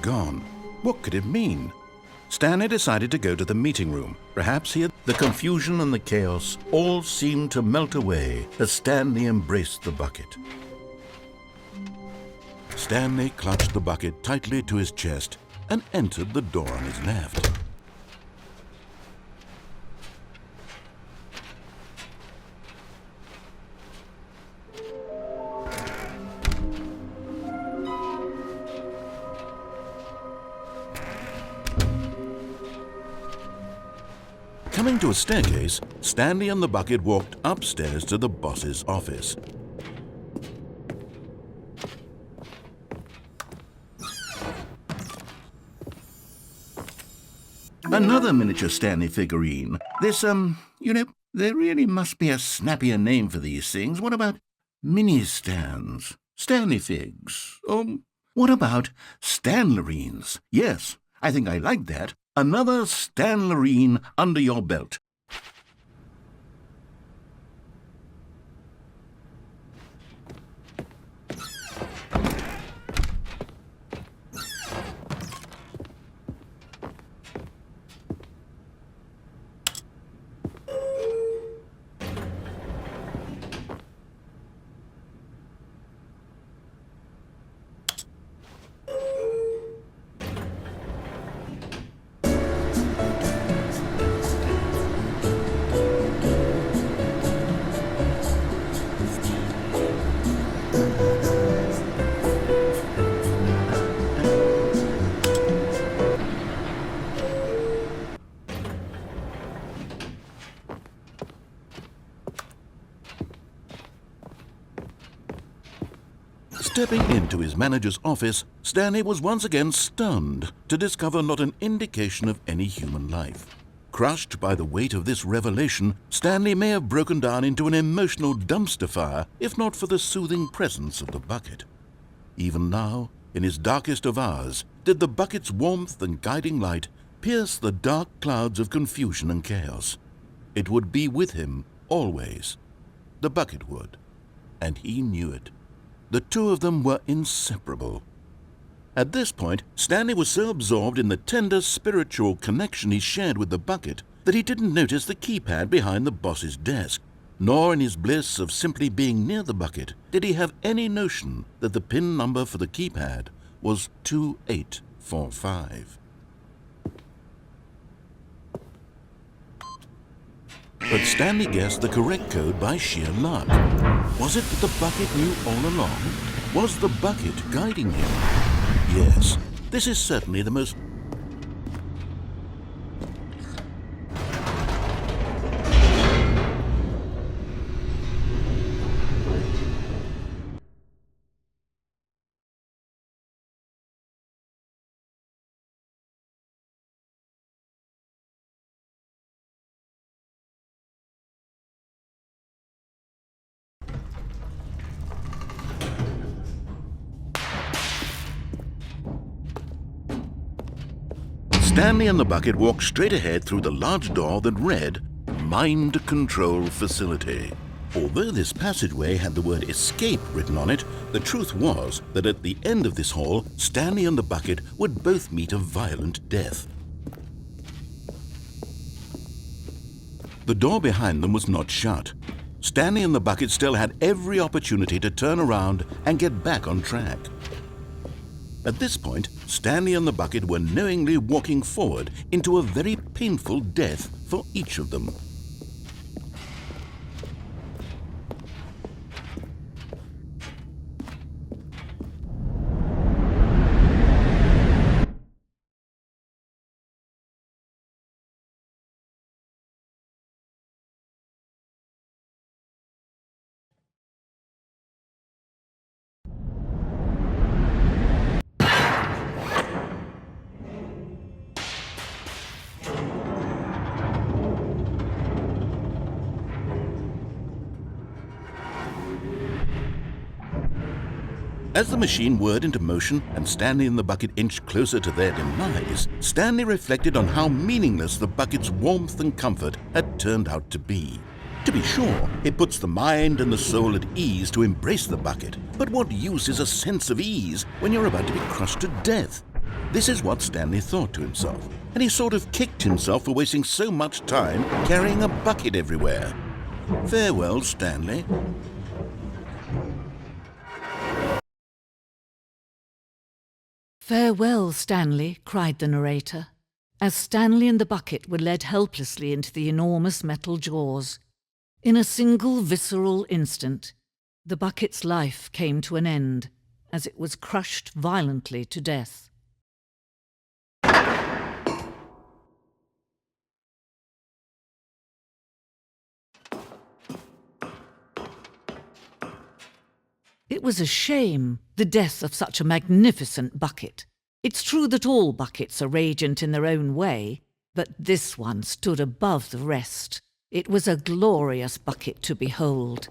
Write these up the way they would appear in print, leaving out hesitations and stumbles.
gone. What could it mean? Stanley decided to go to the meeting room. Perhaps he had... The confusion and the chaos all seemed to melt away as Stanley embraced the bucket. Stanley clutched the bucket tightly to his chest and entered the door on his left. Coming to a staircase, Stanley and the bucket walked upstairs to the boss's office. Another miniature Stanley figurine. There really must be a snappier name for these things. What about mini-stands? Stanley figs? What about Stanlerines? Yes, I think I like that. Another Stanlerine under your belt. Stepping into his manager's office, Stanley was once again stunned to discover not an indication of any human life. Crushed by the weight of this revelation, Stanley may have broken down into an emotional dumpster fire if not for the soothing presence of the bucket. Even now, in his darkest of hours, did the bucket's warmth and guiding light pierce the dark clouds of confusion and chaos. It would be with him always. The bucket would, and he knew it. The two of them were inseparable. At this point, Stanley was so absorbed in the tender spiritual connection he shared with the bucket that he didn't notice the keypad behind the boss's desk. Nor in his bliss of simply being near the bucket did he have any notion that the PIN number for the keypad was 2845. But Stanley guessed the correct code by sheer luck. Was it that the bucket knew all along? Was the bucket guiding him? Yes, this is certainly the most... Stanley and the bucket walked straight ahead through the large door that read, Mind Control Facility. Although this passageway had the word escape written on it, the truth was that at the end of this hall, Stanley and the bucket would both meet a violent death. The door behind them was not shut. Stanley and the bucket still had every opportunity to turn around and get back on track. At this point, Stanley and the bucket were knowingly walking forward into a very painful death for each of them. As the machine whirred into motion and Stanley and the bucket inched closer to their demise, Stanley reflected on how meaningless the bucket's warmth and comfort had turned out to be. To be sure, it puts the mind and the soul at ease to embrace the bucket, but what use is a sense of ease when you're about to be crushed to death? This is what Stanley thought to himself, and he sort of kicked himself for wasting so much time carrying a bucket everywhere. Farewell, Stanley. "Farewell, Stanley," cried the narrator, as Stanley and the bucket were led helplessly into the enormous metal jaws. In a single visceral instant, the bucket's life came to an end as it was crushed violently to death. It was a shame, the death of such a magnificent bucket. It's true that all buckets are radiant in their own way, but this one stood above the rest. It was a glorious bucket to behold.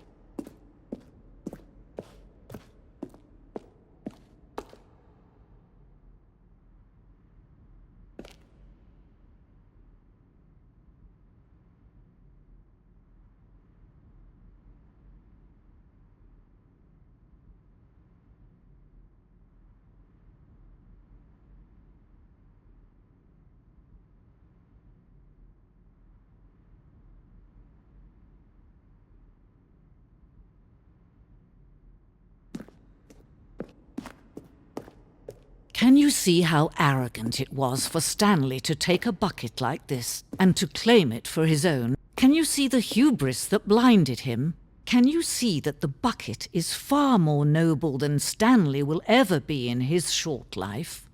Can you see how arrogant it was for Stanley to take a bucket like this and to claim it for his own? Can you see the hubris that blinded him? Can you see that the bucket is far more noble than Stanley will ever be in his short life?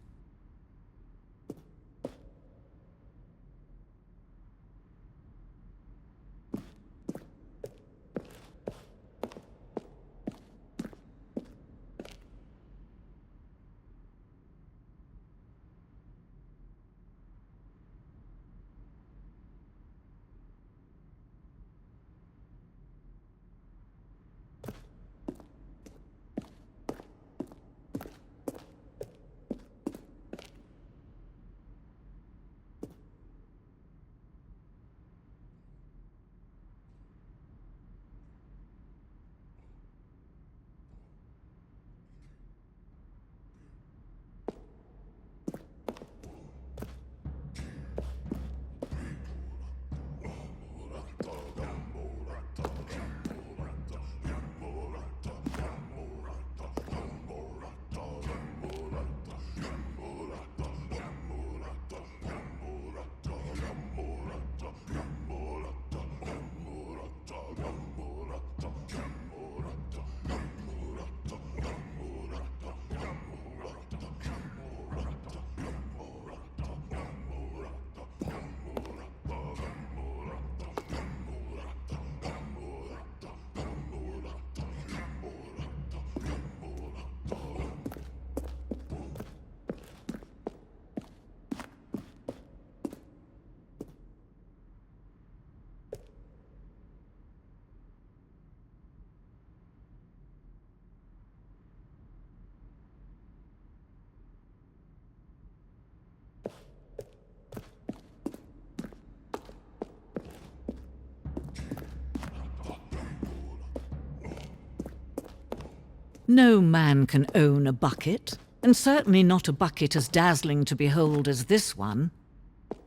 No man can own a bucket, and certainly not a bucket as dazzling to behold as this one.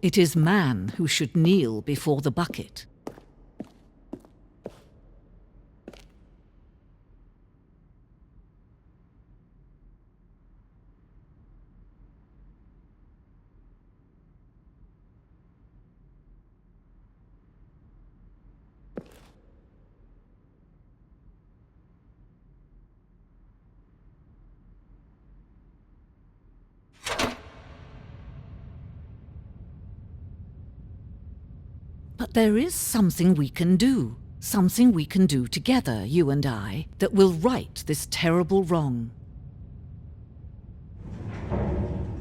It is man who should kneel before the bucket. But there is something we can do together, you and I, that will right this terrible wrong.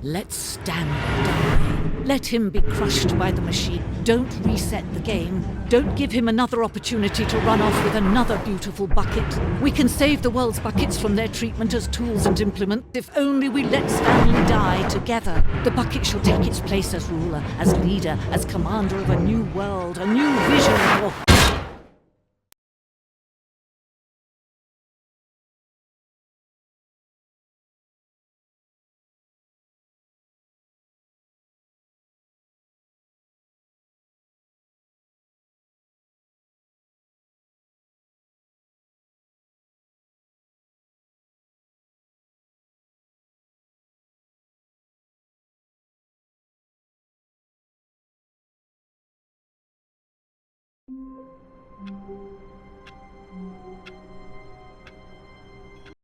Let Stanley die. Let him be crushed by the machine. Don't reset the game. Don't give him another opportunity to run off with another beautiful bucket. We can save the world's buckets from their treatment as tools and implements if only we let Stanley die together. The bucket shall take its place as ruler, as leader, as commander of a new world, a new vision for...